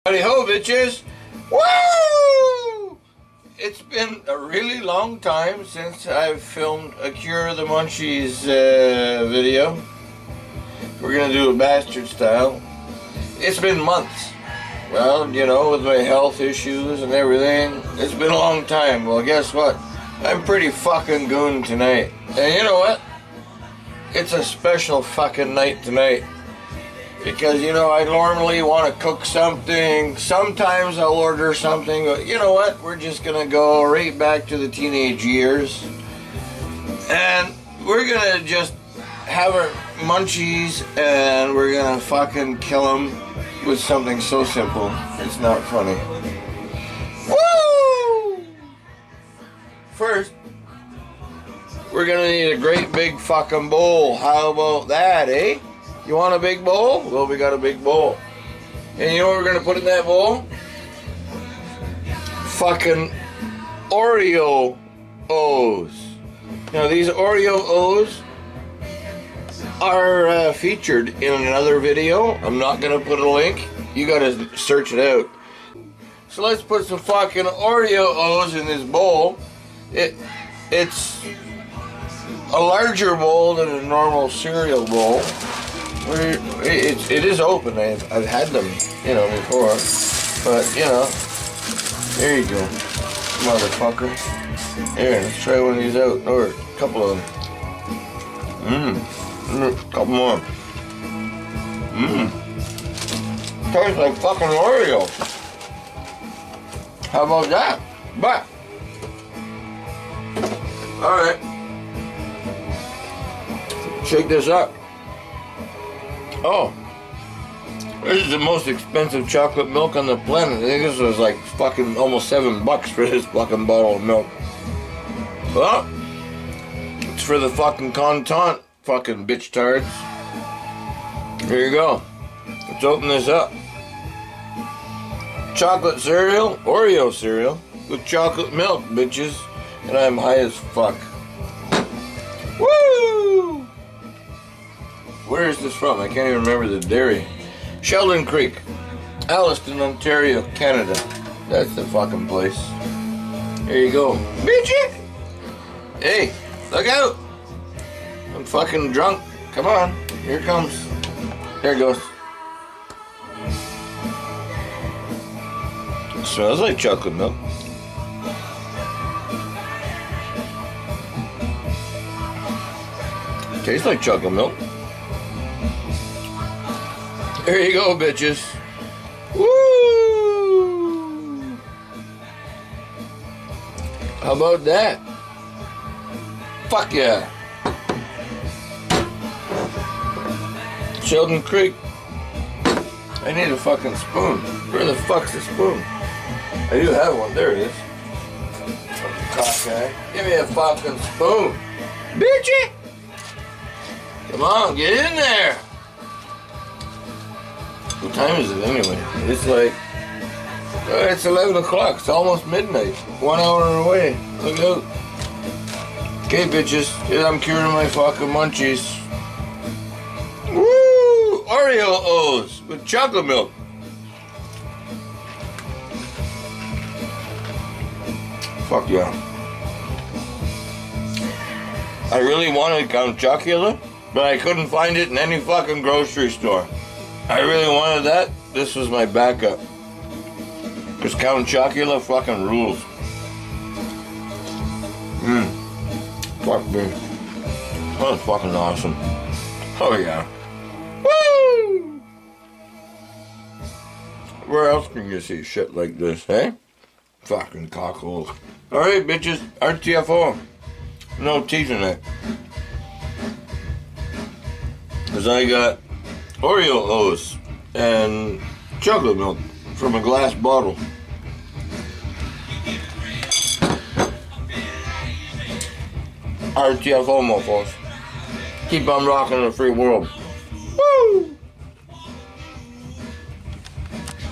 Howdy ho, bitches! Woo! It's been a really long time since I've filmed a Cure the Munchies video. We're gonna do a bastard style. It's been months. Well, you know, with my health issues and everything, it's been a long time. Well, guess what? I'm pretty fucking goon tonight. And you know what? It's a special fucking night tonight. Because, you know, I normally want to cook something. Sometimes I'll order something. But you know what? We're just going to go right back to the teenage years. And we're going to just have our munchies and we're going to fucking kill them with something so simple. It's not funny. Woo! First, we're going to need a great big fucking bowl. How about that, eh? You want a big bowl? Well, we got a big bowl. And you know what we're going to put in that bowl? Fucking Oreo O's. Now, these Oreo O's are featured in another video. I'm not going to put a link. You got to search it out. So let's put some fucking Oreo O's in this bowl. It's a larger bowl than a normal cereal bowl. It is open. I've had them, you know, before, but you know, there you go, motherfucker. Here, let's try one of these out, or a couple of them. Couple more. Tastes like fucking Oreo. How about that? But all right, shake this up. Oh, this is the most expensive chocolate milk on the planet. I think this was like fucking almost $7 for this fucking bottle of milk. Well, it's for the fucking content, fucking bitch tards. Here you go. Let's open this up. Chocolate cereal, Oreo cereal, with chocolate milk, bitches. And I'm high as fuck. Woo! Where is this from? I can't even remember the dairy. Sheldon Creek, Alliston, Ontario, Canada. That's the fucking place. There you go. Bitchy! Hey, look out! I'm fucking drunk. Come on. Here it comes. There it goes. It smells like chocolate milk. Tastes like chocolate milk. There you go, bitches. Woo! How about that? Fuck yeah. Sheldon Creek. I need a fucking spoon. Where the fuck's the spoon? I do have one. There it is. Okay. Give me a fucking spoon. Bitchy! Come on, get in there. What time is it anyway? It's like, it's 11 o'clock. It's almost midnight. 1 hour away. Look out. Okay, bitches. I'm curing my fucking munchies. Woo! Oreo O's with chocolate milk. Fuck yeah. I really wanted Count Chocula, but I couldn't find it in any fucking grocery store. I really wanted that. This was my backup. Because Count Chocula fucking rules. Fuck me. That was fucking awesome. Oh yeah. Woo! Where else can you see shit like this, eh? Fucking cockholes. Alright, bitches. RTFO. No teeth in it. Because I got Oreo O's and chocolate milk from a glass bottle. RTFO, mofos. Keep on rocking the free world.